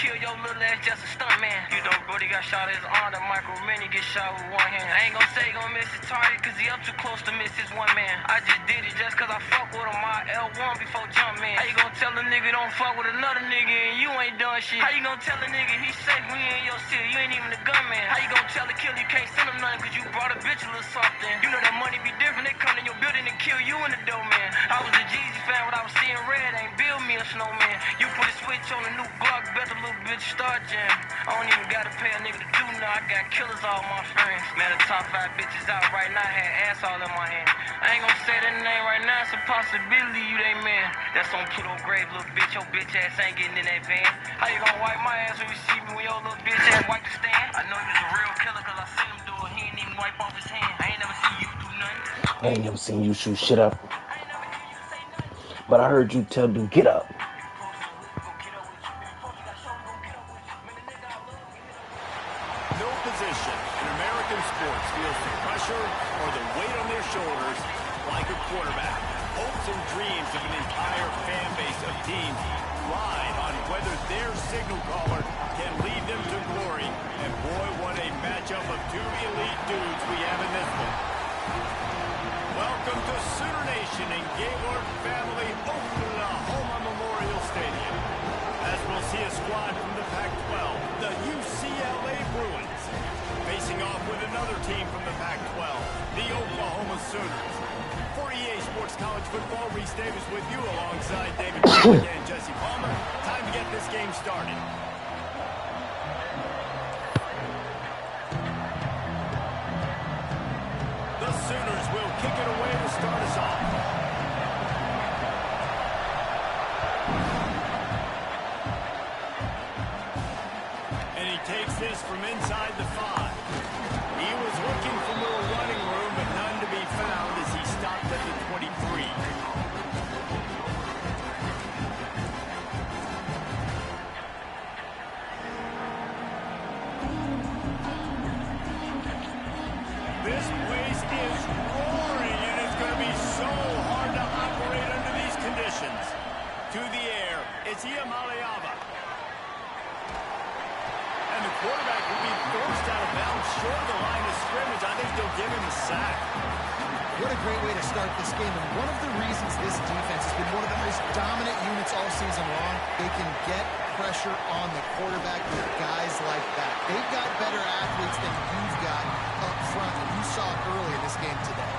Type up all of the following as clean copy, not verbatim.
kill your little ass just a stunt man. You know, Brody got shot at his arm, the Michael Rennie get shot with one hand. I ain't gonna say he gonna miss his target, cause he up too close to miss his one man. I just did it just cause I fuck with him, I L1 before jump man. How you gonna tell a nigga don't fuck with another nigga and you ain't done shit? How you gonna tell a nigga he safe when you in your city, you ain't even the gunman? How you gonna tell a killer you can't send him nothing cause you brought a bitch a little something? You know that money be different, they come in your building and kill you and the dough man. I was a Jeezy fan when I was seeing red, ain't build me a snowman. You put a switch on a new Glock, bet the little bitch start jam. I don't even gotta pay a nigga to do now, I got killers all my friends. Man, the top 5 bitches out right now had ass all in my hand. I ain't gonna say that name right now, it's a possibility you they man. That's on Pluto grave, little bitch, your bitch ass ain't getting in that van. How you gonna wipe my ass when you see me when your little bitch ass wipe the stand? I know you's a real killer cause I seen him do it, he ain't even wipe off his hand. I ain't never seen you do nothing. I ain't never seen you shoot shit up. But I heard you tell dude, get up. No position in American sports feels the pressure or the weight on their shoulders like a quarterback. Hopes and dreams of an entire fan base of teams ride on whether their signal caller can lead them to glory. And boy, what a matchup of two elite dudes we have in this one. Welcome to Sooner Nation in Gaylord Family Oklahoma Memorial Stadium. As we'll see a squad from the Pac-12, the UCLA Bruins, facing off with another team from the Pac-12, the Oklahoma Sooners. For EA Sports College Football, Reese Davis with you alongside David and Jesse Palmer. Time to get this game started. The Sooners will kick it away to start us off. And he takes this from inside the 5. He was looking for more running room, but none to be found as he stopped at the 23. This place is roaring, and it's going to be so hard to operate under these conditions. To the air, it's Iamaleava. And the quarterback will be forced out of bounds short of the line of scrimmage. I think they'll give him a sack. What a great way to start this game. And one of the reasons this defense has been one of the most dominant units all season long, they can get pressure on the quarterback with guys like that. They've got better athletes than you've got up front, and you saw it early in this game today.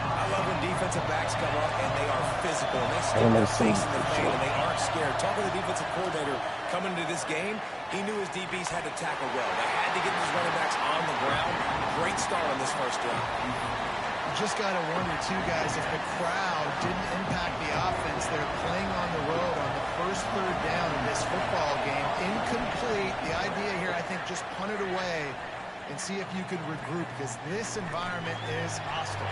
I love when defensive backs come up and they are physical. And they stick their face in the fan and they aren't scared. Talk with the defensive coordinator coming into this game. He knew his DBs had to tackle well. They had to get these running backs on the ground. Great start on this first drive. You just got to wonder, too, guys, if the crowd didn't impact the offense. They're playing on the road on the first third down in this football game. Incomplete. The idea here, I think, just punt it away and see if you could regroup, because this environment is hostile.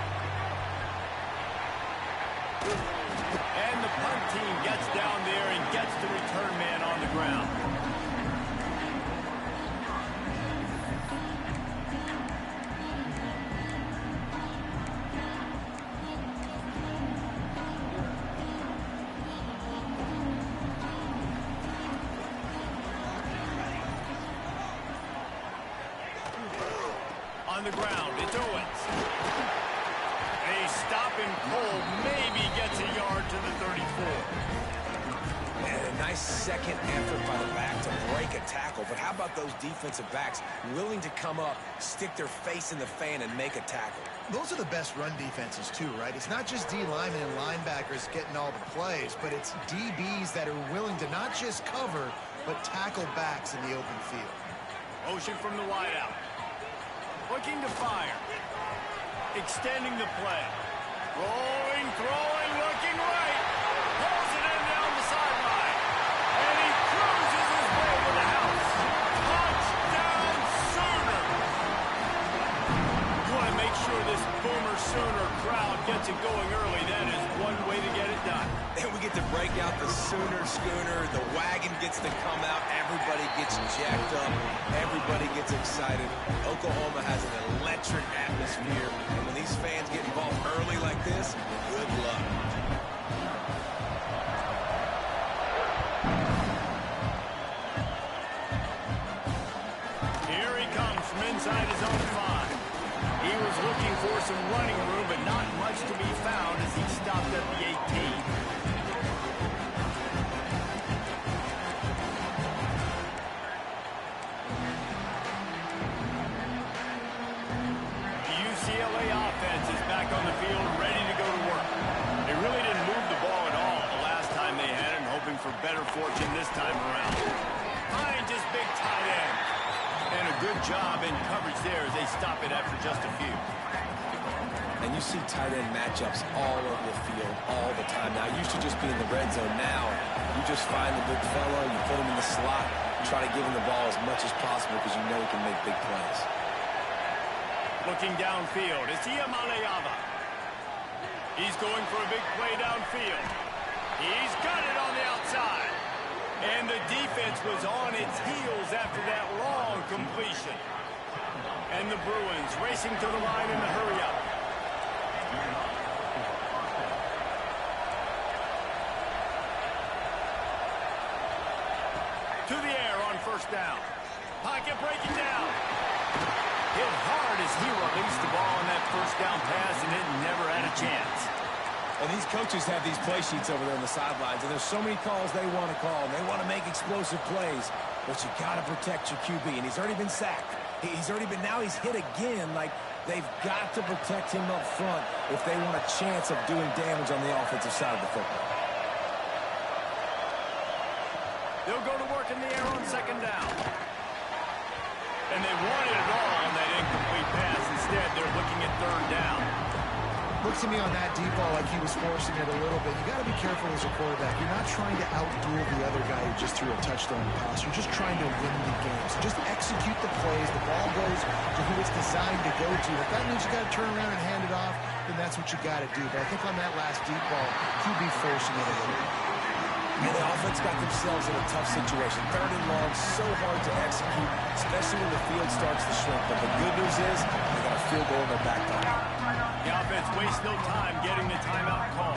And the punt team gets down there and gets the return man on the ground. On the ground, it's Owens. A stopping Cole maybe gets a yard to the 34. And a nice second effort by the back to break a tackle. But how about those defensive backs willing to come up, stick their face in the fan, and make a tackle? Those are the best run defenses, too, right? It's not just D linemen and linebackers getting all the plays, but it's DBs that are willing to not just cover, but tackle backs in the open field. Motion from the wideout. Looking to fire. Extending the play. Rolling, throwing, looking right. Pulls it in down the sideline. And he cruises his way to the house. Touchdown, Sooner. You want to make sure this Boomer Sooner crowd gets it going early. That is one way to get it done. And we get to break out the Sooner schooner. The wagon gets to come out. Everybody gets jacked up. Everybody gets excited. Oklahoma has an electric atmosphere. And when these fans get involved early like this, good luck. is on 5. He was looking for some running room, but not much to be found as he stopped at the 18. The UCLA offense is back on the field, ready to go to work. They really didn't move the ball at all the last time they had it, and hoping for better fortune this time around. Behind just big tight end. And a good job in coverage there as they stop it after just a few. And you see tight end matchups all over the field all the time. Now, it used to just be in the red zone. Now, you just find the big fella, you put him in the slot, try to give him the ball as much as possible because you know he can make big plays. Looking downfield, it's Iamaleava. He's going for a big play downfield. He's got it on the outside. And the defense was on its heels after that long completion. And the Bruins racing to the line in the hurry-up. To the air on first down. Pocket breaking down. Hit hard as he released the ball on that first down pass, and it never had a chance. And these coaches have these play sheets over there on the sidelines, and there's so many calls they want to call, and they want to make explosive plays, but you got to protect your QB, and he's already been sacked. Now he's hit again. Like, they've got to protect him up front if they want a chance of doing damage on the offensive side of the football. They'll go to work in the air on second down. And they wanted it all on that incomplete pass. Instead, they're looking at third down. Looks to me on that deep ball like he was forcing it a little bit. You got to be careful as a quarterback. You're not trying to outduel the other guy who just threw a touchdown pass. You're just trying to win the game. So just execute the plays. The ball goes to who it's designed to go to. If that means you got to turn around and hand it off, then that's what you got to do. But I think on that last deep ball, QB forcing it a little bit. And the offense got themselves in a tough situation. Third and long, so hard to execute, especially when the field starts to shrink. But the good news is they got a field goal in their back pocket. The offense wastes no time getting the timeout call.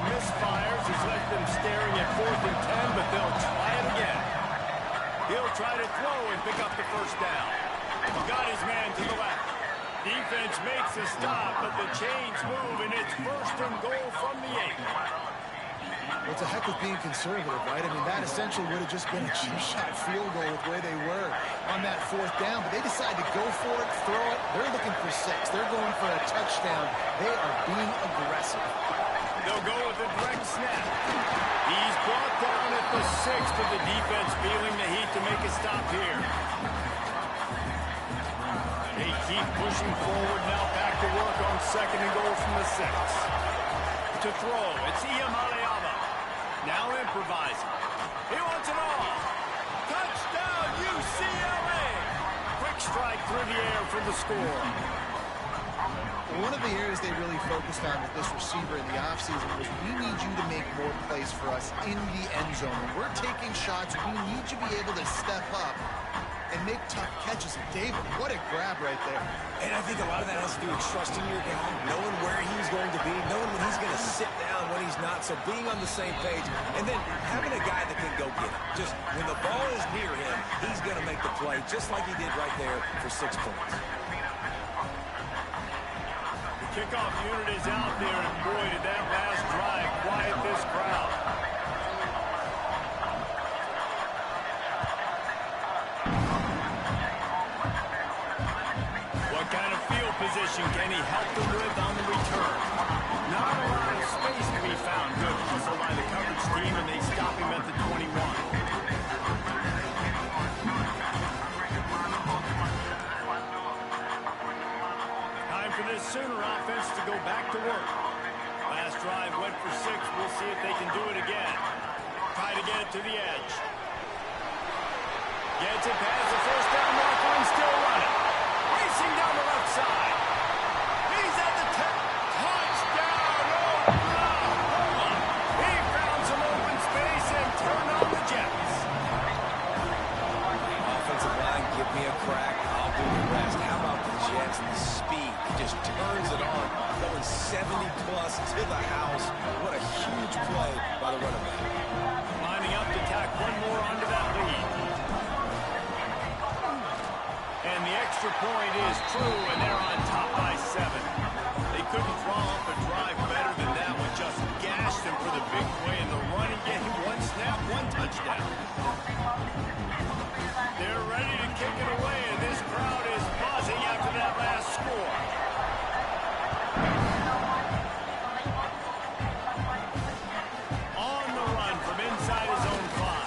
Misfires has left them staring at 4th and 10, but they'll try it again. He'll try to throw and pick up the first down. He got his man to the left. Defense makes a stop, but the chains move, and it's 1st and goal from the 8. Well, it's a heck of being conservative, right? I mean, that essentially would have just been a cheap-shot field goal with where they were on that 4th down, but they decided to go for it, throw it. They're looking for 6. They're going for a touchdown. They are being aggressive. They'll go with a direct snap. He's brought down at the 6th with the defense feeling the heat to make a stop here. They keep pushing forward now, back to work on 2nd and goal from the 6. To throw, it's Iamaleava. Now improvising. He wants it all. Touchdown, UCLA! Quick strike through the air for the score. One of the areas they really focused on with this receiver in the offseason was we need you to make more plays for us in the end zone. When we're taking shots, we need you to be able to step up and make tough catches. And David, what a grab right there. And I think a lot of that has to do with trusting your guy, knowing where he's going to be, knowing when he's going to sit down, when he's not. So being on the same page, and then having a guy that can go get it. Just when the ball is near him, he's going to make the play, just like he did right there for 6 points. Kickoff unit is out there, and boy, did that last drive quiet this crowd. What kind of field position can he help them with on the return? Not a lot of space to be found. Good hustle by the coverage team, and they stop him at the 21. This Sooner offense to go back to work. Last drive went for 6. We'll see if they can do it again. Try to get it to the edge. Gets it past the first down marker and still running. Racing down the left side. He's at the 10. Touchdown, Oklahoma! He found some open space and turned on the jet. plus to the house. What a huge play by the running back. Lining up to tack one more onto that lead. And the extra point is true, and they're on top by 7. They couldn't draw up a drive better than that one. Just gashed them for the big play in the running game. One snap, one touchdown. They're ready to kick it away, and this crowd is buzzing after that last score. On the run from inside his own 5.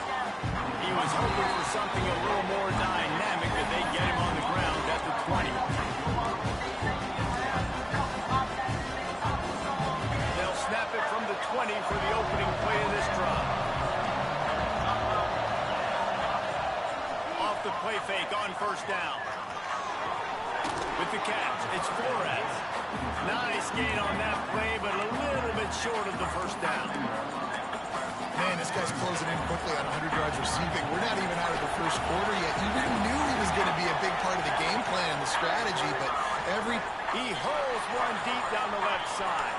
He was hoping for something a little more dynamic, but they get him on the ground at the 20. They'll snap it from the 20 for the opening play of this drive. Off the play fake on first down. With the catch, it's Flores. Nice gain on that play, but a little bit short of the first down. Man, this guy's closing in quickly on 100 yards receiving. We're not even out of the first quarter yet. You knew he was going to be a big part of the game plan and the strategy, but he hurls one deep down the left side.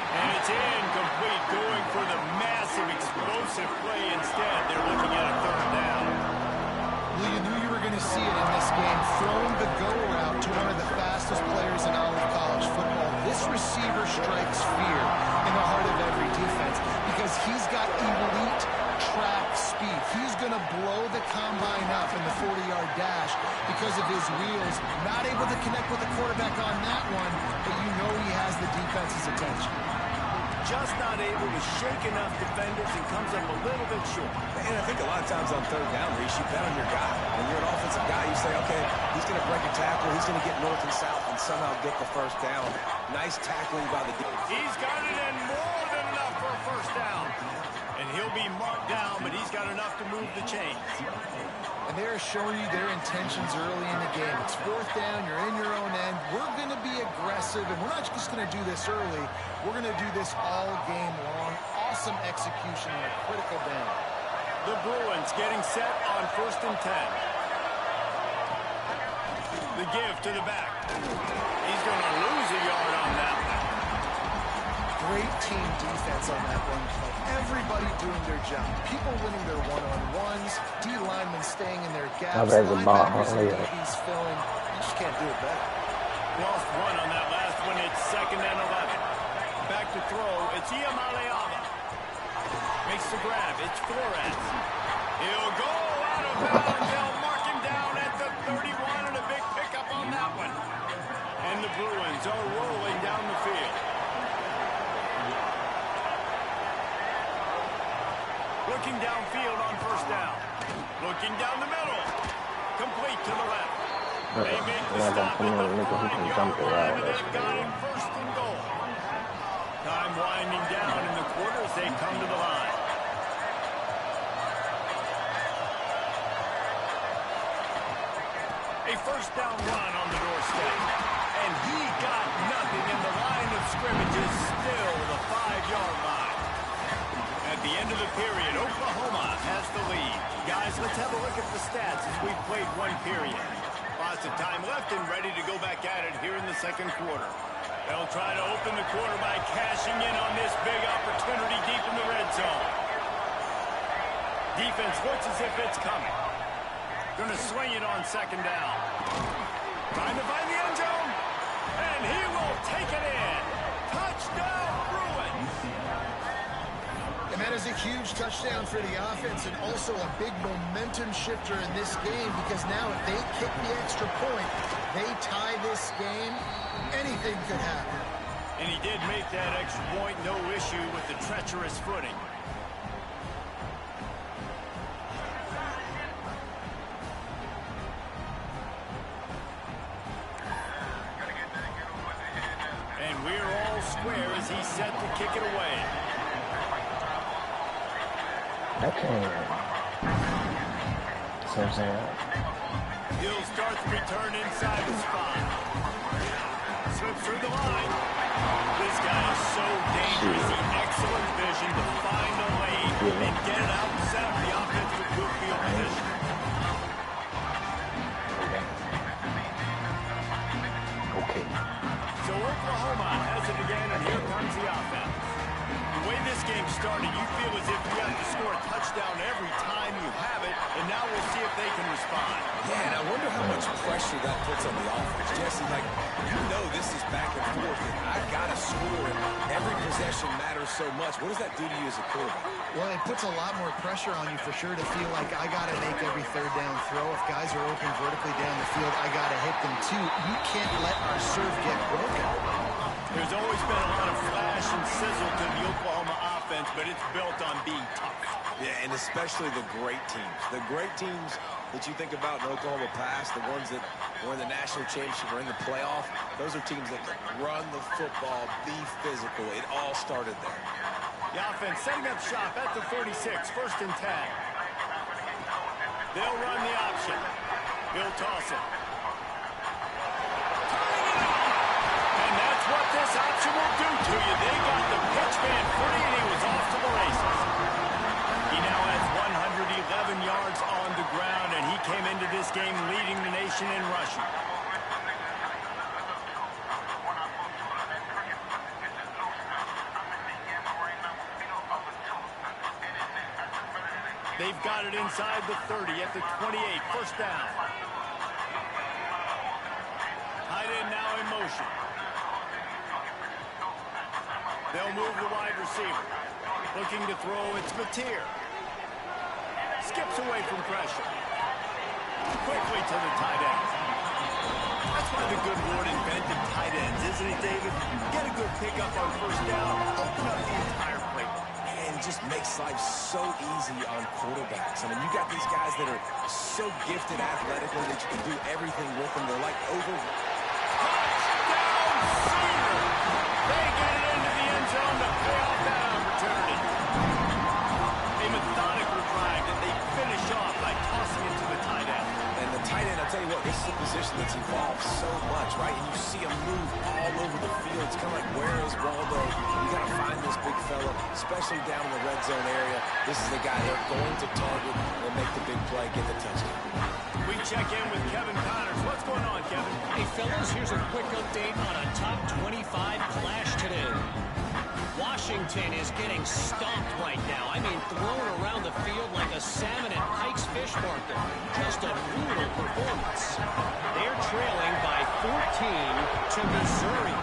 And it's incomplete, going for the massive, explosive play instead. They're looking at a third down. Well, you knew you were going to see it in this game, throwing the go route to one of the fastest players in all of college football. This receiver strikes fear in the heart of every defense because he's got elite track speed. He's going to blow the combine up in the 40-yard dash because of his wheels. Not able to connect with the quarterback on that one, but you know he has the defense's attention. Just not able to shake enough defenders and comes up a little bit short. And I think a lot of times on third down, Reese, you bet on your guy. When you're an offensive guy, you say, okay, he's going to break a tackle, he's going to get north and south and somehow get the first down. Nice tackling by the defense. He's got it in more than enough for a first down. And he'll be marked down, but he's got enough to move the chains. And they're showing you their intentions early in the game. It's fourth down, you're in your own end. We're going to be aggressive, and we're not just going to do this early. We're going to do this all game long. Awesome execution in a critical down. The Bruins getting set on 1st and 10. The give to the back. He's going to lose a yard on that one. Great team defense on that one play. Everybody doing their job. People winning their one-on-ones. D-linemen staying in their gaps. Linebackers and DBs filling. You just can't do it better. Lost one on that last one. It's 2nd and 11. Back to throw. It's Iamaleava. Makes the grab. It's Flores. He'll go out of bounds. They'll mark him down at the 31 and a big pickup on that one. And the Bruins are rolling down the field. Looking downfield on first down. Looking down the middle. Complete to the left. They make the stop at the 5-yard line, and they've got it 1st and goal. Time winding down in the quarter as they come to the line. A first down run on the doorstep. And he got nothing, in the line of scrimmage is still the 5-yard line. At the end of the period, Oklahoma has the lead. Guys, let's have a look at the stats as we've played one period. Lots of time left and ready to go back at it here in the 2nd quarter. They'll try to open the quarter by cashing in on this big opportunity deep in the red zone. Defense looks as if it's coming. Going to swing it on 2nd down. Trying to find the end zone. And he will take it in. Touchdown, Bruins. And that is a huge touchdown for the offense and also a big momentum shifter in this game because now if they kick the extra point, they tie this game, anything could happen. And he did make that extra point, no issue with the treacherous footing. And we're all square as he's set to kick it away. Okay. So I'm saying. He'll start the return inside the spot. Slips through the line. This guy is so dangerous. He excellent vision to find a lane and get it out and set up the offense with good field position. Okay. So Oklahoma Oklahoma has it again, and here comes the offense. The way this game started, you feel as if you have to score a touchdown every time you have it, and now we'll see if they can respond. Yeah, and I wonder how much pressure that puts on the offense. Jesse, like, you know this is back and forth, and I got to score, and every possession matters so much. What does that do to you as a quarterback? Well, it puts a lot more pressure on you for sure to feel like I got to make every third down throw. If guys are open vertically down the field, I got to hit them too. You can't let our serve get broken. There's always been a lot of flash and sizzle to the Oklahoma offense, but it's built on being tough. Yeah, and especially the great teams. The great teams that you think about in Oklahoma past, the ones that were in the national championship or in the playoff, those are teams that can run the football, be physical. It all started there. The offense setting up shop at the 36, 1st and 10. They'll run the option. He'll toss it. And that's what this option will do to you. They got the pitch man free, and he was off to the races. He now has 111 yards on the ground, and he came into this game leading the nation in rushing. They've got it inside the 30 at the 28, 1st down. Tight end now in motion. They'll move the wide receiver. Looking to throw, it's Mateer. Skips away from pressure. Quickly to the tight end. That's why the good Lord invented tight ends, isn't it, David? Get a good pickup on 1st down, open up the entire plate. And just makes life so easy on quarterbacks. I mean, you got these guys that are so gifted athletically that you can do everything with them. They're like over... Touchdown, Cedar! They get it into the end zone to pay off that opportunity. A methodical drive that they finish off by tossing it to the tight end. And the tight end, I'll tell you what, this is a position that's evolved so much, right? And you see him move all over the field. It's kind of like, where is Waldo? You got to find this big fella, especially down in the red zone area. This is the guy they're going to target and make the big play, get the touchdown. We check in with Kevin Connors. What's going on, Kevin? Hey, fellas, here's a quick update on a top 25 clash today. Washington is getting stomped right now. I mean, thrown around the field like a salmon at Pike's Fish Market. Just a brutal performance. They're trailing by 14 to Missouri.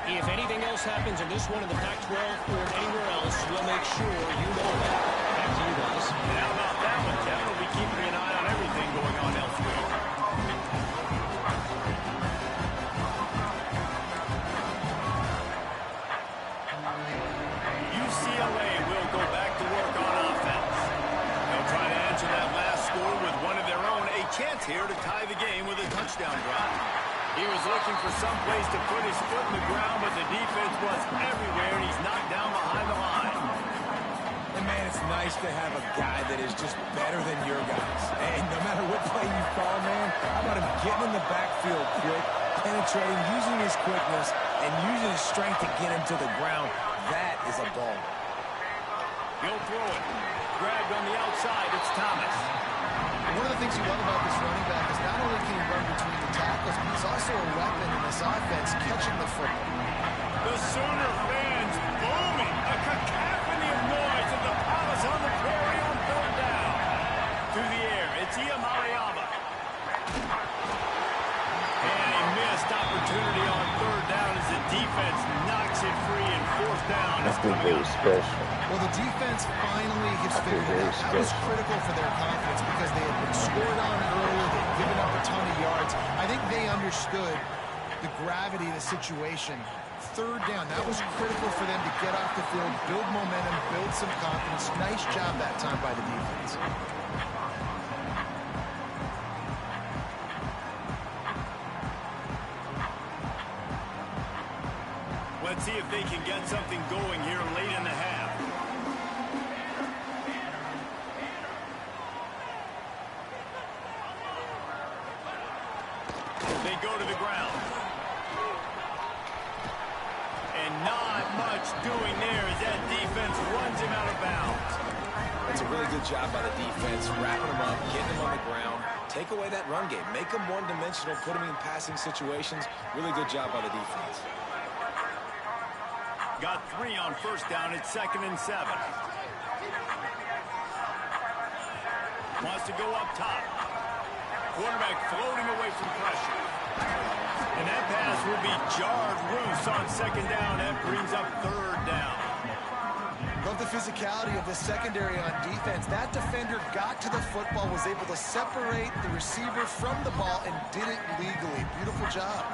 If anything else happens in this one in the Pac-12 or anywhere else, we'll make sure you know that. Back to you guys. And how about that one, Kevin? We'll be keeping an eye on everything going on elsewhere. UCLA will go back to work on offense. They'll try to answer that last score with one of their own. A chance here to tie the game with a touchdown drive. He was looking for some place to put his foot in the ground, but the defense was everywhere, and he's knocked down behind the line. And, man, it's nice to have a guy that is just better than your guys. And no matter what play you call, man, how about him getting in the backfield quick, penetrating, using his quickness, and using his strength to get him to the ground. That is a ball. He'll throw it. Grabbed on the outside. It's Thomas. One of the things you love about this running back is not only can he run between the tackles, but he's also a weapon in this offense, catching the football. The Sooner fans booming. A cacophony of noise at the Palace on the Prairie on 3rd down. Through the air, it's Iamaleava. And a missed opportunity on 3rd down as the defense knocks it free in 4th down. I feel very special. Well, the defense finally has figured it out. That was critical for their confidence because they had been scored on early. They'd given up a ton of yards. I think they understood the gravity of the situation. 3rd down, that was critical for them to get off the field, build momentum, build some confidence. Nice job that time by the defense. Let's see if they can get something going here late in the half. They go to the ground. And not much doing there as that defense runs him out of bounds. That's a really good job by the defense, wrapping him up, getting him on the ground. Take away that run game. Make him one-dimensional, put him in passing situations. Really good job by the defense. Got 3 on first down. It's 2nd and 7. Wants to go up top. Quarterback floating away from pressure. And that pass will be jarred loose on 2nd down. That brings up 3rd down. Love the physicality of the secondary on defense. That defender got to the football, was able to separate the receiver from the ball, and did it legally. Beautiful job.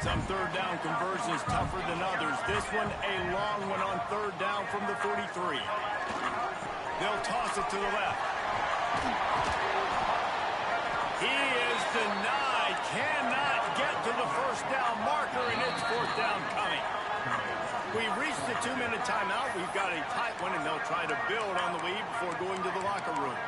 Some 3rd down conversions tougher than others. This one, a long one on 3rd down from the 43. They'll toss it to the left. He is denied. Cannot get to the 1st down marker, and it's 4th down coming. We've reached the 2-minute timeout. We've got a tight one, and they'll try to build on the lead before going to the locker room.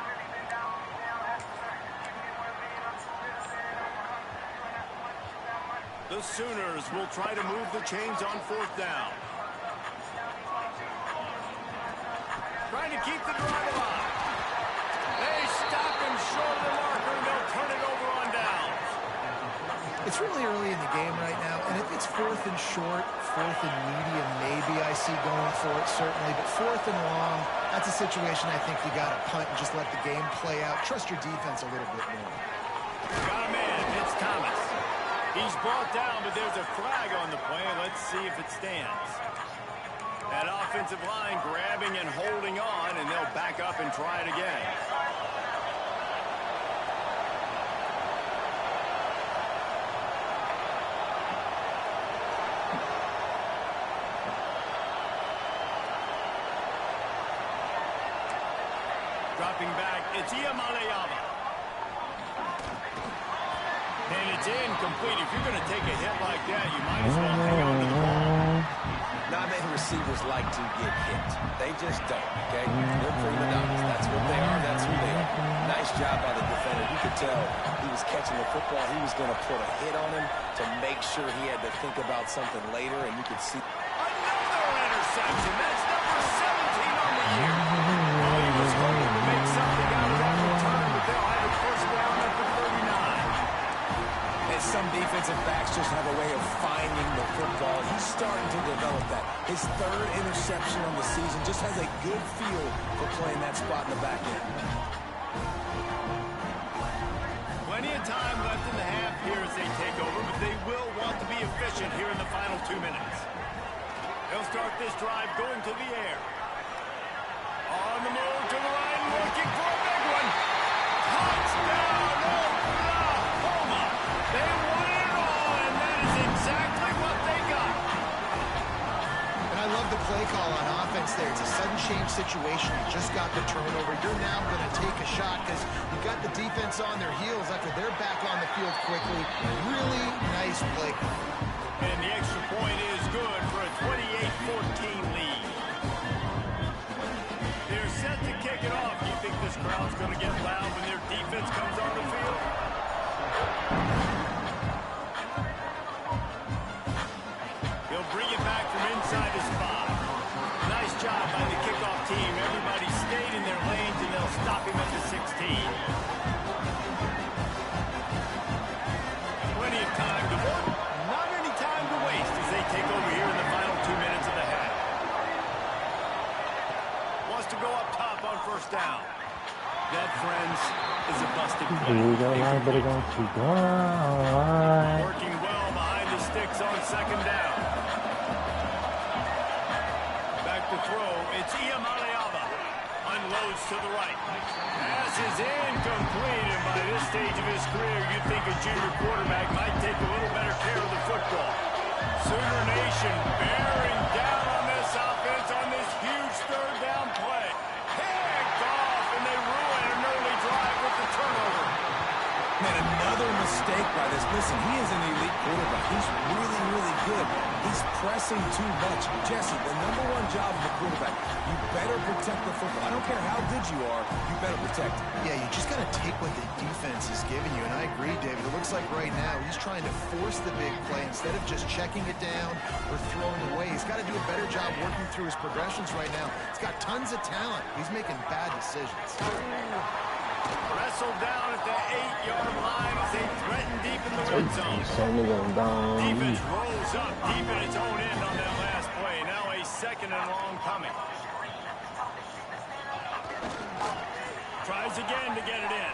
The Sooners will try to move the chains on 4th down. Trying to keep the drive alive. They stop him short of the marker, and they'll turn it over on downs. It's really early in the game right now, and if it's 4th and short, 4th and medium, maybe I see going for it, certainly. But 4th and long, that's a situation I think you got to punt and just let the game play out. Trust your defense a little bit more. Got a man. It's Thomas. He's brought down, but there's a flag on the play. Let's see if it stands. That offensive line grabbing and holding on, and they'll back up and try it again. Dropping back, it's Iamaleava. And it's incomplete. If you're going to take a hit like that, you might as well hang on to the ball. Not many receivers like to get hit. They just don't, okay? They're prima donnas. That's what they are. That's who they are. Nice job by the defender. You could tell he was catching the football. He was going to put a hit on him to make sure he had to think about something later, and you could see. Another interception. That's number 17 on the year. Well, he was hoping to make something out of that return, but they'll have it 1st down at the 39. And some defensive backs just have a way of finding the football. He's starting to develop that. His 3rd interception on the season, just has a good feel for playing that spot in the back end. Plenty of time left in the half here as they take over, but they will want to be efficient here in the final 2 minutes. They'll start this drive going to the air. On the move to the right, looking for a big one. Touchdown, Oklahoma! They won it all, and that is exactly what they got. And I love the play call on offense there. It's a sudden change situation. You just got the turnover. You're now going to take a shot because you've got the defense on their heels after they're back on the field quickly. Really nice play call. And the extra point is good for a 28-14 lead. They're set to kick it off. You think this crowd's going to get loud when their defense comes on the field? They'll bring it back from inside the spot. Nice job by the kickoff team. Everybody stayed in their lanes, and they'll stop him at the 16. Plenty of time to work. Not any time to waste as they take over here in the final 2 minutes of the half. Wants to go up top on 1st down. That, friends, is a busted play. Working well behind the sticks on 2nd down. Back to throw. It's Iamaleava. Unloads to the right. Pass is incomplete, and by this stage of his career, you'd think a junior quarterback might take a little better care of the football. Sooner Nation bearing down on this offense on this huge 3rd down play. Picked off, and they ruin an early drive with the turnover. Man, another mistake by this. Listen, he is an elite quarterback. He's really, really good. He's pressing too much. Jesse, the #1 job of a quarterback, you better protect the football. I don't care how good you are, you better protect it. Yeah, you just got to take what the defense is giving you, and I agree, David. It looks like right now he's trying to force the big play instead of just checking it down or throwing away. He's got to do a better job working through his progressions right now. He's got tons of talent. He's making bad decisions. Wrestled down at the 8-yard line as they threaten deep in the red zone. Defense rolls up deep in its own end on that last play. Now a coming. Tries again to get it in.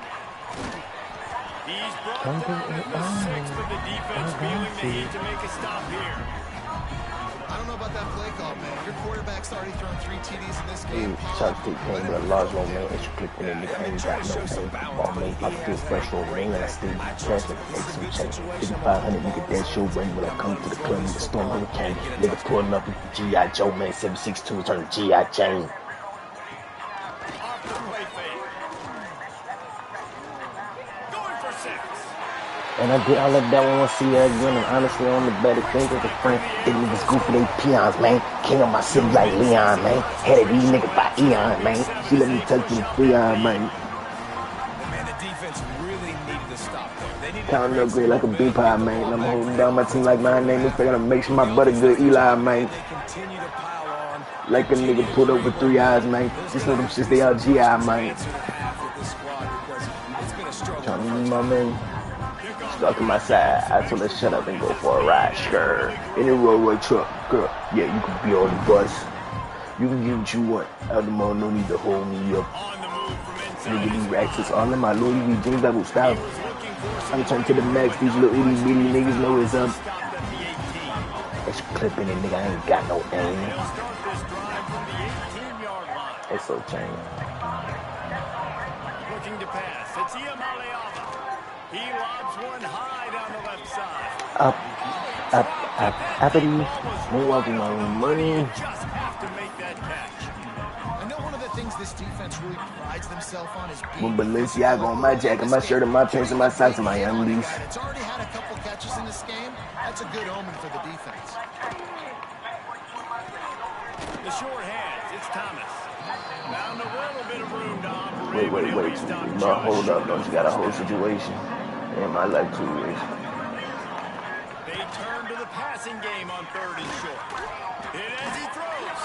He's brought down at the 6th of the defense, feeling the need to make a stop here. I don't know about that play call, man. Your quarterback's already thrown 3 TDs in this game. Chuck T came with a large low man, extra click when they ain't got no thing. Ball man, I feel fresh on ring and I still be transferred. Make some change. 5,500, you get that show ring when I come to the club with the storm hurricane. Nigga pulling up with G.I. Joe, man, 762, turn G.I. Jane. Off the play fake. Going for 6. And I let that one see her again. And honestly, on the better thing as a friend. They niggas goofy, they peons, man. King of my city like Leon, man. Head of these niggas by Eon, man. She let me touch them Freon, man. Man, the defense really needed to stop there. Counting up great like a big pie, man. I'm holding down my team like my name is. I gotta make sure my butter good, Eli, man. Like a nigga pulled up with 3 eyes, man. Just know them shits, they all GI, man. Trying to be my man. Stuck in my side, I told her shut up and go for a ride, sure. In a Rolls Royce truck, girl, yeah, you can be on the bus. You can get what you want. Out the mall, no need to hold me up. Nigga, these racks is all in my Louis V jeans, double style. I'm turning to the max, these little itty bitty niggas know it's up. It's clipping it, nigga, I ain't got no aim. It's so chain. Looking to pass, it's Iamaleava. He lobs one high down the left side. Up, uppity, moonwalking my own money. Just have to make that catch. I know one of the things this defense really prides themselves on is being With Balenciaga on my jacket, my shirt, and my pants, and my socks, and my undies. It's already had a couple catches in this game. That's a good omen for the defense. The short hands, it's Thomas. Found a little bit of room to operate. Wait. No, hold up. Don't you got a whole situation? In my life, 2 years. They turn to the passing game on 3rd and short. Hit as he throws.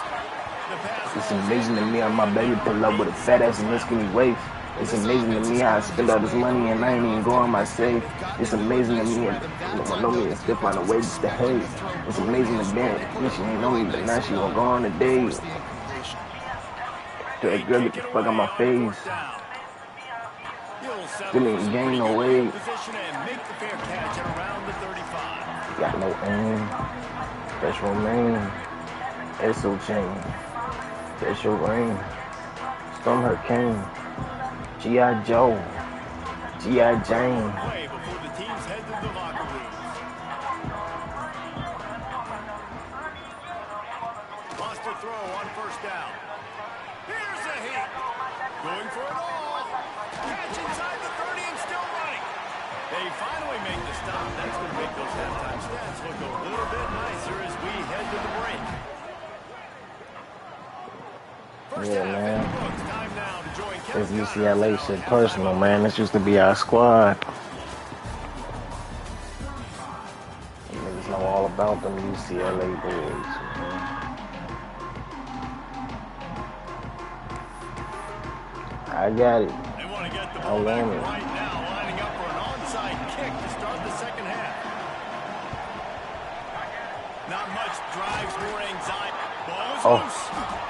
The pass. It's amazing to me how my baby pull up with a fat ass and a skinny waist. It's amazing to me how I spend all this money and I ain't even go on my safe. It's amazing to me and know me and still find a way just to hate. It's amazing to me. She ain't know me, but now she won't go on a date. Tell that girl get the fuck out my face. Still ain't gain no weight. Got no aim. Special name. SO chain. Special ring. Storm Hurricane. G.I. Joe. G.I. Jane. Before the teams head to the locker rooms. Lost a throw on 1st down. Here's a hit. Going for it all. Catch inside the 30 and still running. They finally make the stop. That's going to make those halftime stats look a little bit nicer as we head to the break. Yeah, man. This UCLA shit personal, man. This used to be our squad. You niggas know all about them UCLA boys, man. I got it. They want to get the I ball back want it. right now, lining up for an onside kick to start the second half. Not much drives, more anxiety. Ball is loose.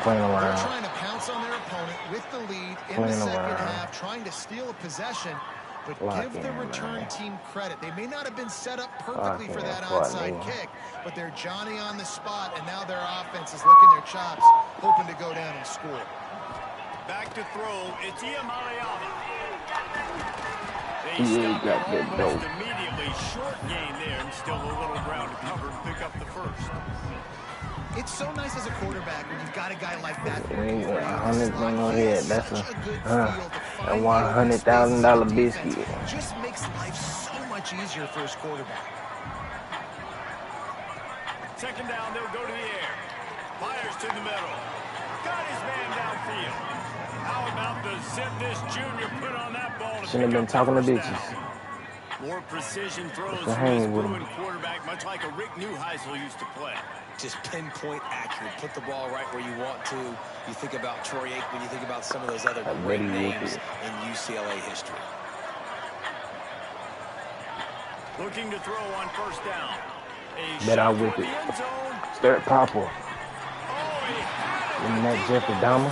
Playing They're around. trying to pounce on their opponent with the lead in the second half, trying to steal a possession, but give the return team credit. They may not have been set up perfectly for that onside kick, but they're Johnny on the spot, and now their offense is licking their chops, hoping to go down and score. Back to throw, it's Iamaleava. He really got that dope. Immediately short gain there, and still a little ground to cover and pick up the first. It's so nice as a quarterback when you've got a guy like that. $100 on your head. That's a $100,000 biscuit. Just makes life so much easier for his quarterback. Second down, they'll go to the air. Fires to the middle. Got his man downfield. How about the zip this junior put on that ball? Shouldn't have been talking to bitches. More precision throws from this Bruin quarterback, much like a Rick Neuheisel used to play. Just pinpoint accurate. Put the ball right where you want to. You think about Troy Aikman, you think about some of those other great names in UCLA history. Looking to throw on 1st down. Bet I'll whip it. Start Papa. And that Jeffrey Dahmer.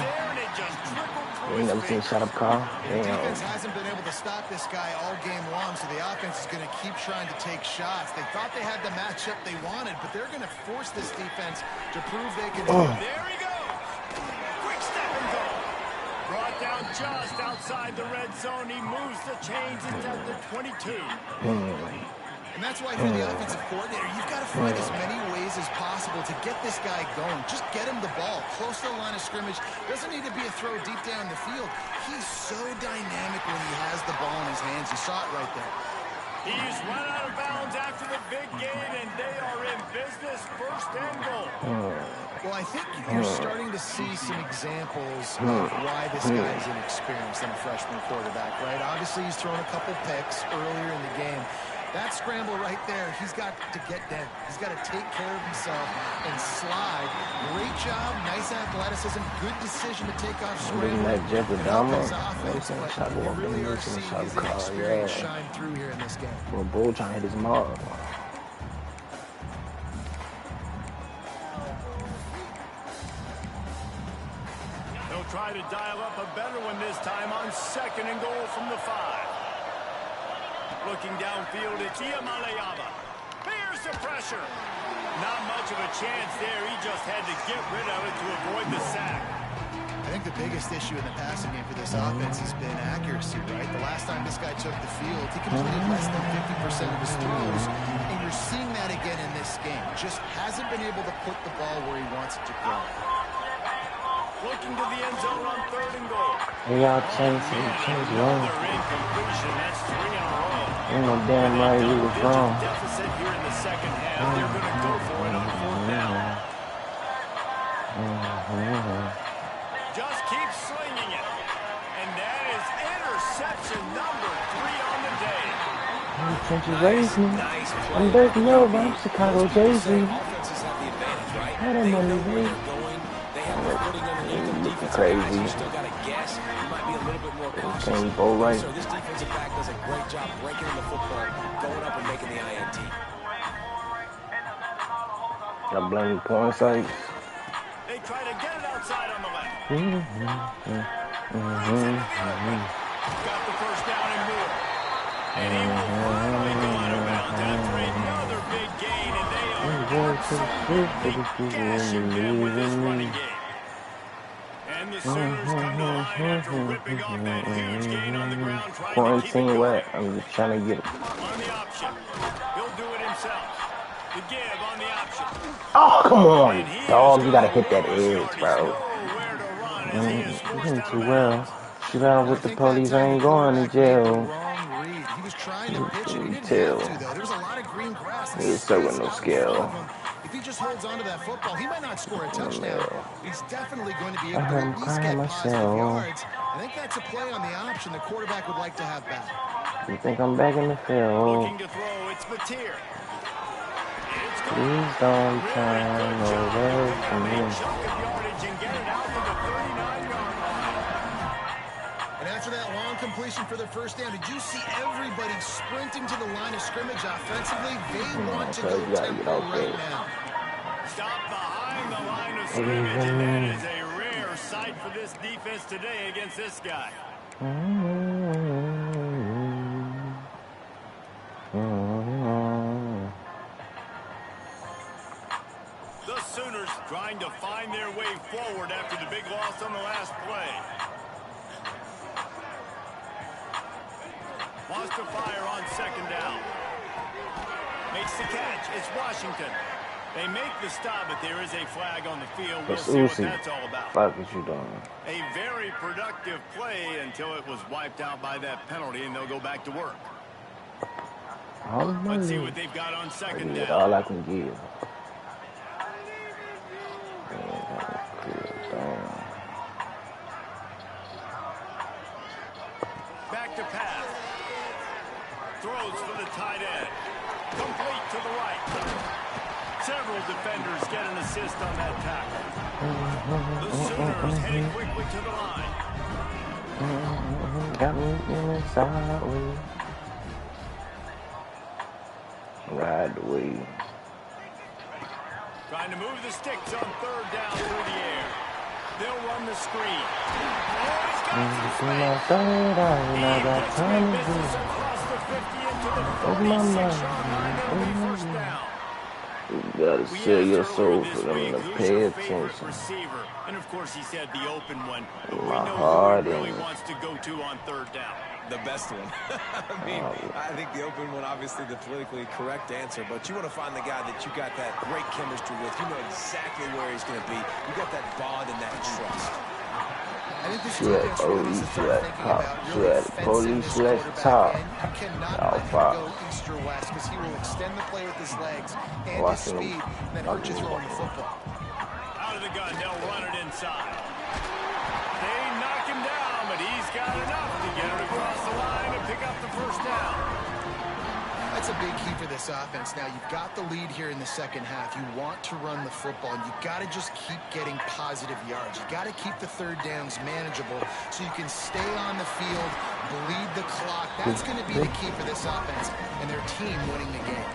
You ain't never seen Shut Up Carl. The defense hasn't been able to stop this guy all game long, so the offense is going to keep trying to take shots. They thought they had the matchup they wanted, but they're going to force this defense to prove they can do it. There he goes. Quick step and go. Brought down just outside the red zone. He moves the chains into the 22. And that's why, if you're the offensive coordinator, you've got to find as many ways as possible to get this guy going. Just get him the ball close to the line of scrimmage. Doesn't need to be a throw deep down the field. He's so dynamic when he has the ball in his hands. You saw it right there. He's run out of bounds after the big game, and they are in business. First and goal. Well, I think you're starting to see some examples of why this guy is inexperienced in a freshman quarterback, right? Obviously, he's thrown a couple picks earlier in the game. That scramble right there, he's got to get down. He's got to take care of himself and slide. Great job, nice athleticism, good decision to take off scramble. That Jeffrey Dahmer. You really are seeing his inexperience shine through here in this game. Well, Bull trying to hit his mom. They'll try to dial up a better one this time on second and goal from the 5. Looking downfield, it's Iamaleava. Bears the pressure. Not much of a chance there. He just had to get rid of it to avoid the sack. I think the biggest issue in the passing game for this offense has been accuracy, right? The last time this guy took the field, he completed less than 50% of his throws, and you're seeing that again in this game. Just hasn't been able to put the ball where he wants it to go. Looking to the end zone on third and goal. Y'all change wrong. That's 3 in a row. Ain't no damn right you was wrong. Deficit here in the second half. They're going to go for it on fourth down. Just keep slinging it. And that is interception number 3 on the day. Trenches raised me. I'm dirty over. I'm Chicago Jay-Z. How that money be? Looking crazy. Can't bowl right. So this defensive back does a great job breaking in the football, going up and making the INT. Got blame porn sites. They try to get it outside on the left. Got the first down and more. And he will finally go out of bounds after another big gain, and they are gashing them with this running game. And the Sooners come to line after ripping off that huge gain on the ground, trying to keep it going. I'm just trying to get it. On the option. He'll do it himself. The give on the option. Oh, come on, dog. You gotta hit that edge, bro. You're doing too well. Shoot out with the police. I ain't going to jail. He was trying to pitch it. He didn't Tell. have to, though. There was a lot of green grass. He's still with no skill. If he just holds on to that football, he might not score a touchdown. He's definitely going to be able to I'm at least crying get positive myself. yards. I think that's a play on the option the quarterback would like to have back. You think I'm back in the field? Looking to throw, it's Mateer. Please don't turn away from me. And after that long completion for the first down, did you see everybody sprinting to the line of scrimmage offensively? They want to go tempo right now. Stop behind the line of scrimmage, and that is a rare sight for this defense today against this guy. The Sooners trying to find their way forward after the big loss on the last play. Wants to fire on second down. Makes the catch. It's Washington. They make the stop, but there is a flag on the field. We'll see what that's all about. Fuck what you doing? A very productive play until it was wiped out by that penalty, and they'll go back to work. Let's see what they've got on second down. All I can give. Back to pass. Throws for the tight end. Complete to the right. Several defenders get an assist on that tackle. The Sooners heading quickly to the line. Got me feeling sideways. Ride the wave. Trying to move the sticks on third down through the air. They'll run the screen. Oh, he's got some space. He gets good business across the 50 into the 36-yard line. It'll be first down. You gotta sell your soul for them to pay attention. Receiver? And of course he said the open one, but we My know heart who he really and wants to go to on third down. The best one. I mean, I think the open one, obviously the politically correct answer, but you want to find the guy that you got that great chemistry with. You know exactly where he's going to be. You got that bond and that trust. I think this she had police, she had cop, she had police, she had top. You cannot Oh, let him fuck. go east or west because he will extend the play with his legs and his speed and then hurt you throwing the football. Out of the gun, they'll run it inside. They knock him down, but he's got enough to get it across the line and pick up the first down. That's a big key for this offense. Now, you've got the lead here in the second half. You want to run the football, and you've got to just keep getting positive yards. You've got to keep the third downs manageable so you can stay on the field, bleed the clock. That's going to be the key for this offense and their team winning the game.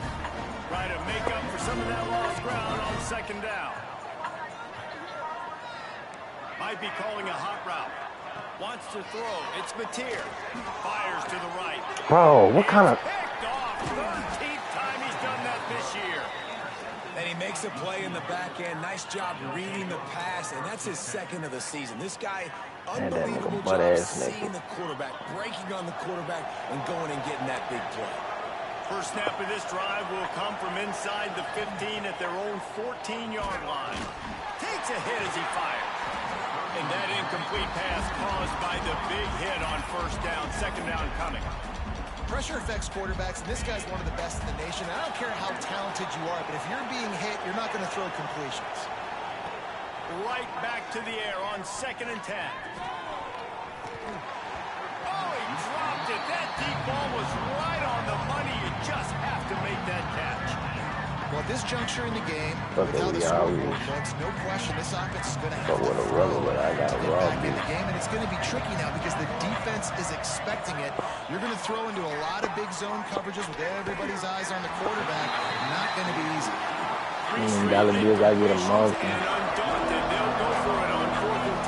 Try to make up for some of that lost ground on second down. Might be calling a hot route. Wants to throw. It's Mateer. Fires to the right. Bro, what kind of... Picked off. 13th time he's done that this year. And he makes a play in the back end. Nice job reading the pass, and that's his second of the season. This guy, unbelievable job seeing the quarterback, breaking on the quarterback, and going and getting that big play. First snap of this drive will come from inside the 15 at their own 14-yard line. Takes a hit as he fires. And that incomplete pass caused by the big hit on first down. Second down coming. Pressure affects quarterbacks, and this guy's one of the best in the nation. I don't care how talented you are, but if you're being hit, you're not going to throw completions. Right back to the air on 2nd and 10. Oh, he dropped it. That deep ball was right on the money. You just have to make that catch. Well, at this juncture in the game, with how the scoreboard looks, no question, this offense is going to have to throw to get back in the game, and it's going to be tricky now because the defense is expecting it. You're going to throw into a lot of big zone coverages with everybody's eyes on the quarterback. Not going to be easy. Dollar bills, I get a monkey. And undaunted, they'll go for it on 4th and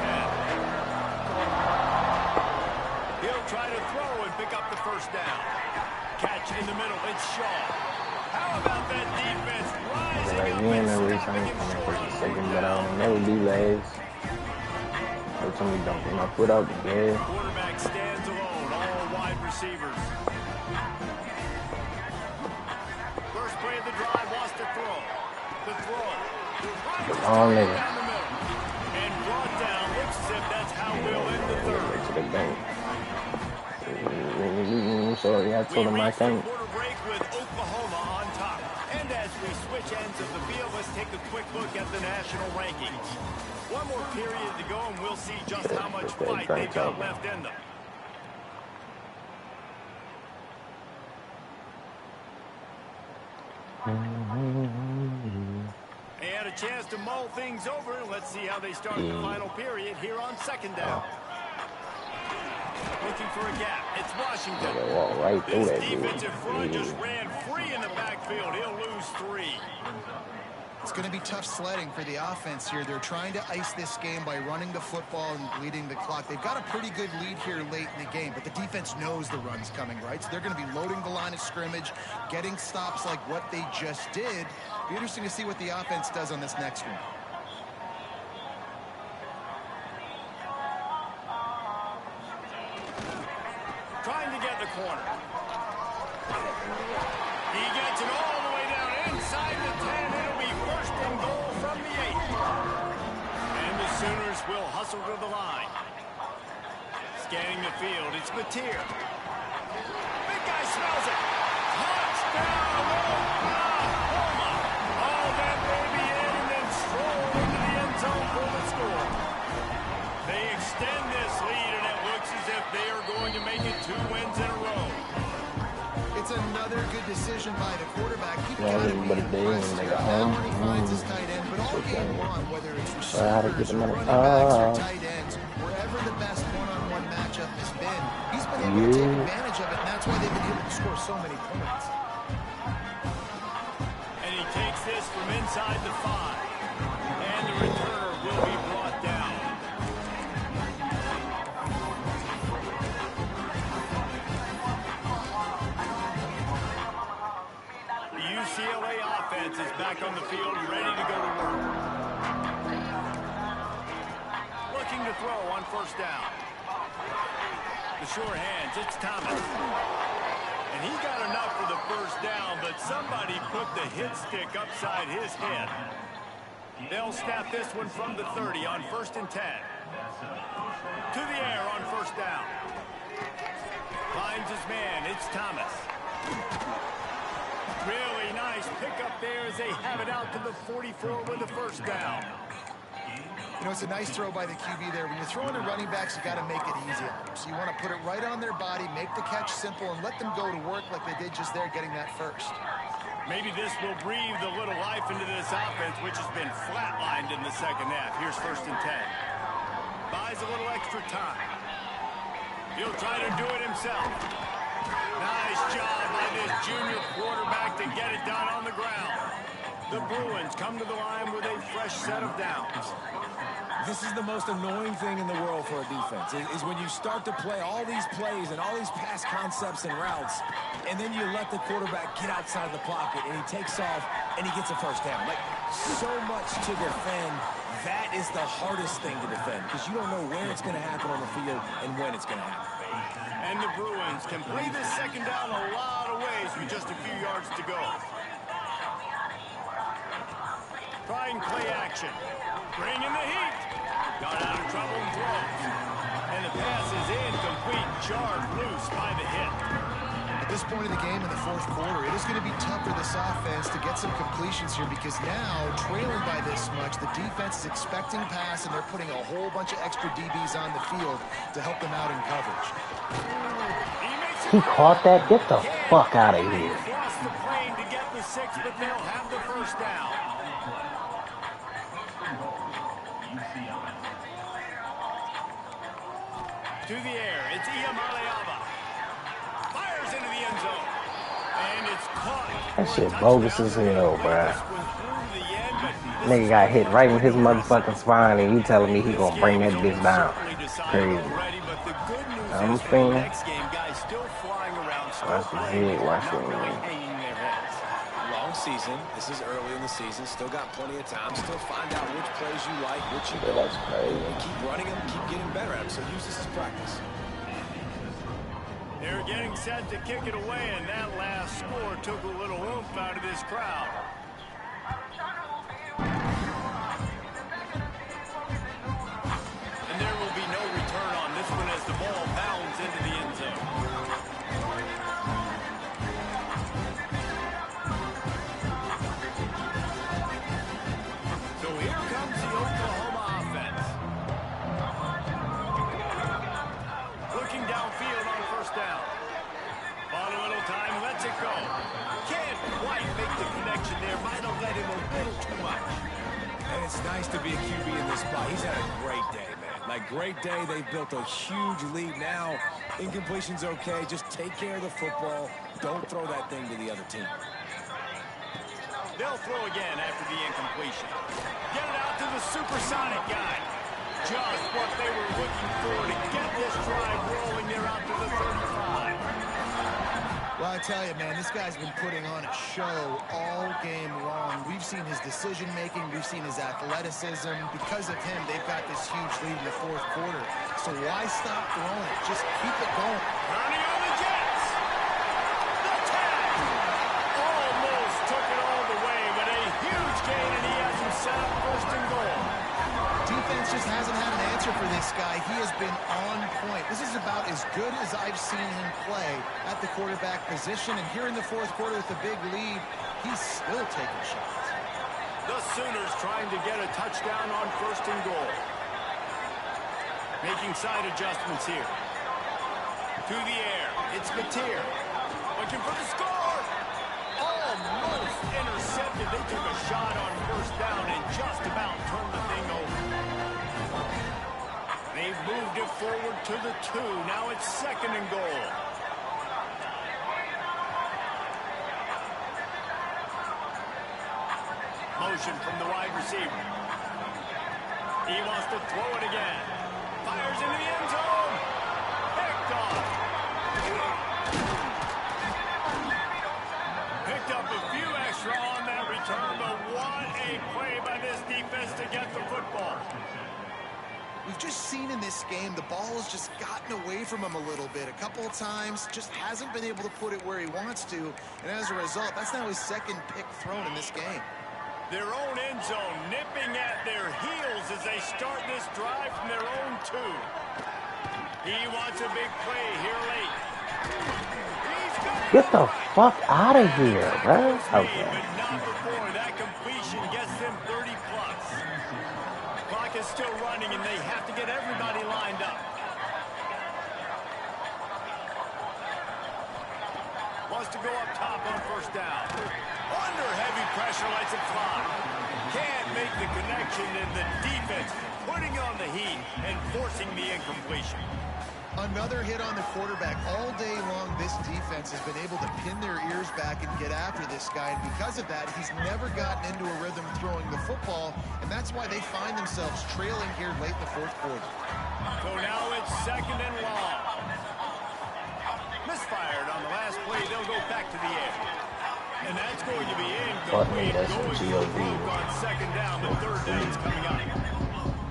10. He'll try to throw and pick up the first down. Catch in the middle. It's Shaw. How about that defense rising Like, up you ain't and never stopping return him from the short first on second, third but I down? don't never be last. Every time you don't put my foot out the gas. Quarterback stands alone, all wide receivers. First play of the drive, wants to throw. The throw. Long nigga. Down the middle. And brought down. Looks as if that's how we'll end the third. To the bank. Sorry, I told him I can't. Quarter break with Oklahoma on top. And as we switch ends of the field, let's take a quick look at the national rankings. One more period to go, and we'll see just how much fight they've got left in them. And a chance to mull things over. Let's see how they start the final period here on second down. Looking for a gap. It's Washington. Walk right through This that dude. defensive front just ran free in the backfield. He'll lose 3. It's going to be tough sledding for the offense here. They're trying to ice this game by running the football and bleeding the clock. They've got a pretty good lead here late in the game, but the defense knows the run's coming, right? So they're going to be loading the line of scrimmage, getting stops like what they just did. Be interesting to see what the offense does on this next one. Trying to get the corner. He gets it all the way down inside the 10. It'll be first and goal from the 8. And the Sooners will hustle to the line. Scanning the field, it's Mateer. Big guy smells it. Touchdown, Oklahoma. All that baby in and then stroll into the end zone for the score. They extend this lead, and it looks as if they are going to make it 2 wins in a row. It's another good decision by the quarterback. He Yeah, got to be but if they impressed make here. it Now home, when he finds his tight end, but all game long, whether it's how to get receivers the or money. running backs or tight ends, wherever the best one-on-one matchup has been, he's been able to take advantage of it, and that's why they've been able to score so many points. And he takes this from inside the 5. And the returner will be brought down. first down. The sure hands, it's Thomas. And he got enough for the first down, but somebody put the hit stick upside his head. They'll snap this one from the 30 on 1st and 10. To the air on first down. Finds his man, it's Thomas. Really nice pickup there as they have it out to the 44 with the first down. You know, it's a nice throw by the QB there. When you're throwing to running backs, you got to make it easy on them. So you want to put it right on their body, make the catch simple, and let them go to work like they did just there getting that first. Maybe this will breathe a little life into this offense, which has been flatlined in the second half. Here's 1st and 10. Buys a little extra time. He'll try to do it himself. Nice job by this junior quarterback to get it done on the ground. The Bruins come to the line with a fresh set of downs. This is the most annoying thing in the world for a defense, is when you start to play all these plays and all these pass concepts and routes, and then you let the quarterback get outside the pocket, and he takes off, and he gets a first down. Like, so much to defend. That is the hardest thing to defend, because you don't know where it's going to happen on the field and when it's going to happen. And the Bruins can play this second down a lot of ways with just a few yards to go. Trying play action. Bring in the heat. Got out of trouble and throws. And the pass is incomplete, jarred loose by the hit. At this point of the game in the 4th quarter, it is going to be tough for this offense to get some completions here because now, trailing by this much, the defense is expecting pass, and they're putting a whole bunch of extra DBs on the field to help them out in coverage. He caught that? Get the fuck out of here. Cross the plane to get the 6, but they'll have the first down. To the air, it's Iamaleava. Fires into the end zone. And it's caught. That shit bogus as hell, bruh. Nigga got hit right in his motherfucking spine, and you telling me he gonna bring that bitch down. Crazy. I'm saying. Watch the head, watch it. Long season. This is early in the season. Still got plenty of time. Still find out which plays you like, which you don't. That's crazy. Keep running them, keep getting better at them. So use this as practice. They're getting set to kick it away, and that last score took a little oomph out of this crowd. And there will be no return on this one as the ball bounds into the end zone. So here comes the Oklahoma offense. Looking downfield on first down. Bought a little time, lets it go. Can't quite make the connection there. Might have let him a little too much. And it's nice to be a QB in this spot. He's had a great day, man. Like, great day. They've built a huge lead now. Incompletion's okay. Just take care of the football. Don't throw that thing to the other team. They'll throw again after the incompletion. Get it out to the supersonic guy. Just what they were looking for to get this drive rolling there out to the 35. Well, I tell you, man, this guy's been putting on a show all game long. We've seen his decision-making. We've seen his athleticism. Because of him, they've got this huge lead in the 4th quarter. So why stop throwing it? Just keep it going. Running on the Jets. The tag. Almost took it all the way, but a huge gain, and he has him set up 1st and goal. Defense just hasn't had an answer for this guy. He has been on point. This is about as good as I've seen him play at the quarterback position. And here in the 4th quarter with a big lead, he's still taking shots. The Sooners trying to get a touchdown on 1st and goal. Making side adjustments here. To the air, it's Mateer. Looking for the score. Almost intercepted. They took a shot on 1st down and just about turned the thing over. They've moved it forward to the 2. Now it's 2nd and goal. Motion from the wide receiver. He wants to throw it again. Fires into the end zone. Picked off. Picked up a few extra on that return, but what a play by this defense to get the football. We've just seen in this game, the ball has just gotten away from him a little bit. A couple of times, just hasn't been able to put it where he wants to. And as a result, that's now his second pick thrown in this game. Their own end zone nipping at their heels as they start this drive from their own 2. He wants a big play here late. Get the fuck out of here, bro. Okay. But not before that completion gets them 30+. Clock is still running, and they have to get everybody lined up. Wants to go up top on first down. Under heavy pressure, lets it fly. Can't make the connection, and the defense putting on the heat and forcing the incompletion. Another hit on the quarterback. All day long, this defense has been able to pin their ears back and get after this guy. And because of that, he's never gotten into a rhythm throwing the football. And that's why they find themselves trailing here late in the fourth quarter. So now it's 2nd and long. Misfired on the last play. They'll go back to the air. And that's going to be incomplete. Going on 2nd down. The 3rd down's coming up.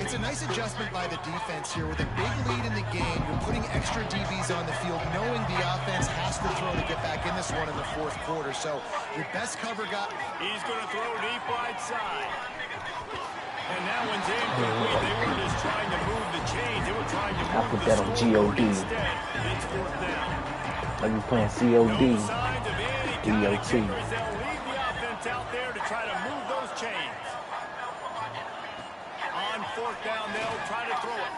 It's a nice adjustment by the defense here. With a big lead in the game, you're putting extra DBs on the field, knowing the offense has to throw to get back in this one in the fourth quarter. So your best cover guy. He's going to throw deep right side. And that one's incomplete. They weren't just trying to move the chains. They were trying to move the scoreboard instead. It's 4th down. Like you playing COD. No signs of any kind of kickers. They'll leave the offense out there to try to move those chains. On 4th down, they'll try to throw it.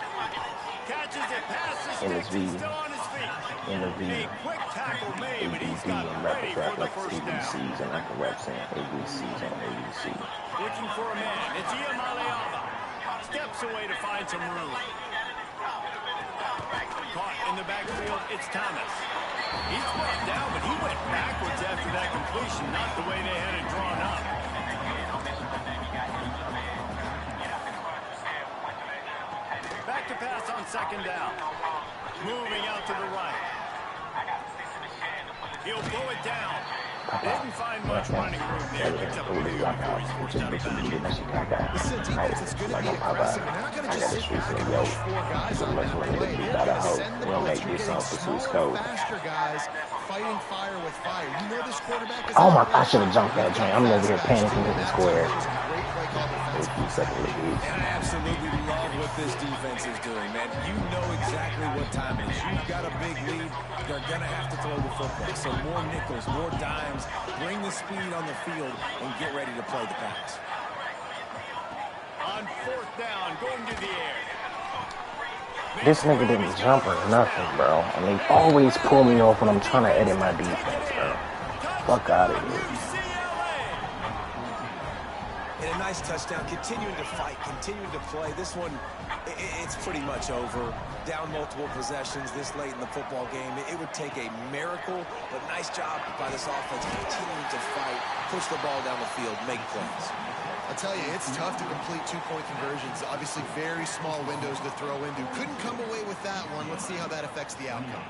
Catches it, passes, he's still on his feet. A quick tackle made, but he's got ready for the first down. ABCs, and I can rap saying ABCs on ABC. Looking for a man. It's Iamaleava. Steps away to find some room. Caught in the backfield, it's Thomas. He's brought down, but he went backwards after that completion, not the way they had it drawn up. Back to pass on 2nd down. Moving out to the right. He'll pull it down. Didn't find much running room there. Picks up a big yard before he's forced out of bounds. This is a defense that's going to be aggressive. They're not going to just sit back and rush 4 guys on the play. They're going to send the blitz. You're getting smaller, faster guys fighting fire with fire. You know this quarterback is... Oh my, I should have jumped that joint. I'm over here panicking in the square. And I absolutely love what this defense is doing, man. You know exactly what time it is. You've got a big lead. They're going to have to throw the football. So more nickels, more dimes. Bring the speed on the field and get ready to play the pass. On 4th down, going to the air. This nigga didn't jump or nothing, bro. And they always pull me off when I'm trying to edit my defense, bro. Fuck out of here. And a nice touchdown, continuing to fight, continuing to play. This one, it's pretty much over. Down multiple possessions this late in the football game. It would take a miracle, but nice job by this offense continuing to fight, push the ball down the field, make plays. I'll tell you, it's tough to complete 2-point conversions. Obviously, very small windows to throw into. Couldn't come away with that one. Let's see how that affects the outcome.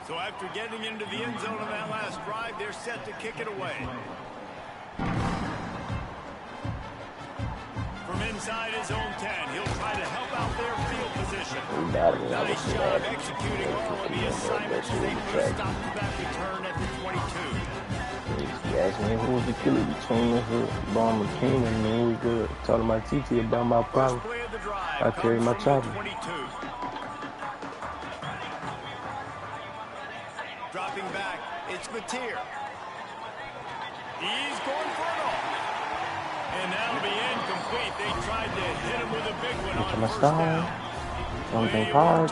So after getting into the end zone on that last drive, they're set to kick it away. From inside his own 10, he'll try to help out their field position. Nice job executing all of the assignments as they put a stop to that return at the 22. You asked me who was the killer between us and Bomb McKean, and then we good. Talking my TT about my problem. I carry my chopper. Dropping back, it's Mateer. He's going for it all. And that'll be incomplete. They tried to hit him with a big one on first down. Something hard.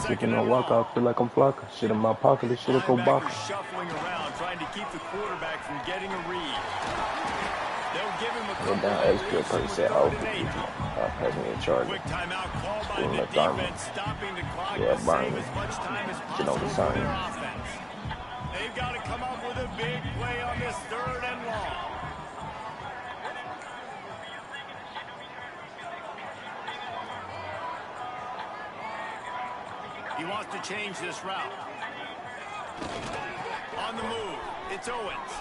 Taking a walk out, feel like I'm flocking. Shit in my pocket, this shit'll go back. Shuffling around, trying to keep the quarterback from getting a read. They'll give him a couple down extra pretty set out. Pass me a charge. Quick timeout called by the defense, stopping the clock to save as much time as possible for their offense. They've got to come up with a big play on this 3rd and long. He wants to change this route. On the move, it's Owens.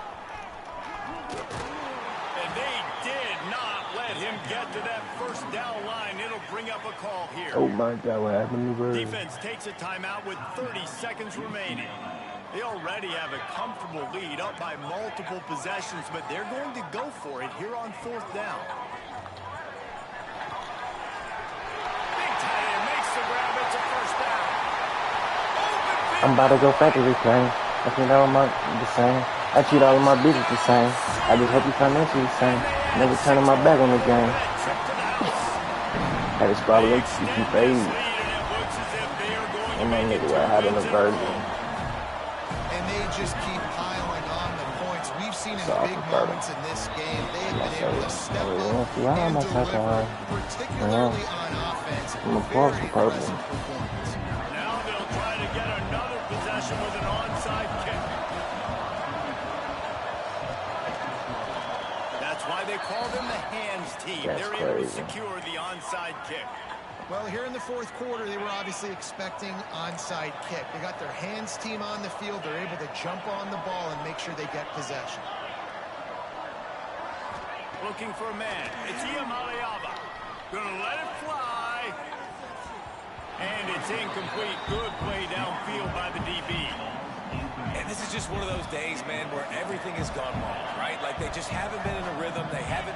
And they did not let him get to that first down line. It'll bring up a call here. Oh my God, what happened to Bird? Defense takes a timeout with 30 seconds remaining. They already have a comfortable lead up by multiple possessions, but they're going to go for it here on 4th down. Big tight end makes the grab. It's a first down. I'm about to go factory train. I treat all my the same. I treat all of my business the same. I just hope you financially the same. Never turning my back on the game. Had to spot like 60 fades. And my nigga right having a version. And they just keep piling on the points. We've seen in big moments in this game, they have been able to step up and deliver, particularly on offense. I'm a plus for purple. Now they'll try to get another possession with an onside kick. That's why they call them the hands team. They're able to secure the onside kick. Well, here in the 4th quarter, they were obviously expecting onside kick. They got their hands team on the field. They're able to jump on the ball and make sure they get possession. Looking for a man. It's Iamaleava. Gonna let it fly. And it's incomplete. Good play downfield by the DB. And this is just one of those days, man, where everything has gone wrong, right? Like they just haven't been in a rhythm. They haven't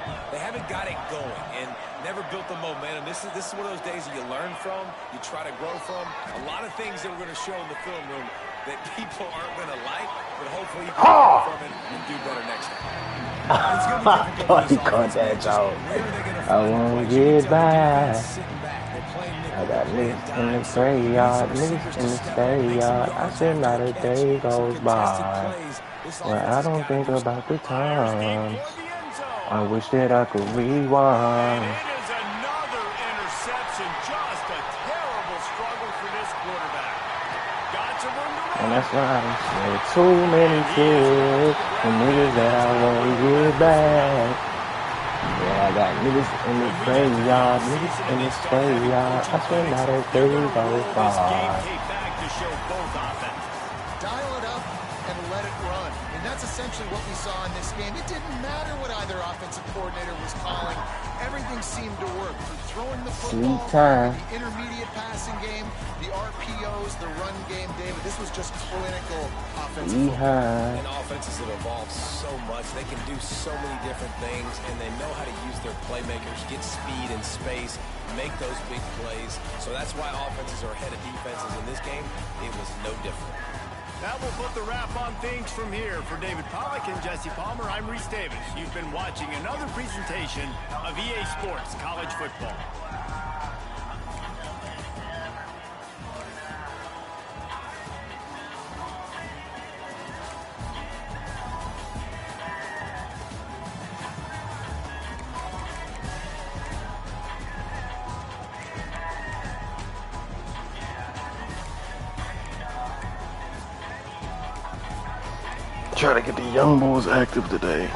got it going and never built the momentum. This is one of those days that you learn from, you try to grow from. A lot of things that we're going to show in the film room that people aren't going to like, but hopefully you can learn from it and do better next time. It's going to be difficult for this offense. Where are they going to find the points? Sitting back. I got niggas in the graveyard, niggas in the graveyard. I said not a day goes by where I don't think about the time. I wish that I could rewind. It is another interception. Just a terrible struggle for this quarterback. Got to run the road. And that's why I said too many kids and niggas that I won't get back. Yeah, I got niggas in the graveyard, niggas in the graveyard. I swear not a day goes by. Dial it up and let it run. And that's essentially what we saw in this game. It didn't matter what either offensive coordinator was calling. Everything seemed to work. Through throwing the football, the intermediate passing game, the RPOs, the run game, David. This was just clinical offensive football. And offenses that evolve so much, they can do so many different things, and they know how to use their playmakers, get speed and space, make those big plays. So that's why offenses are ahead of defenses in this game. It was no different. That will put the wrap on things from here. For David Pollack and Jesse Palmer, I'm Reese Davis. You've been watching another presentation of EA Sports College Football. Try to get the young boys active today.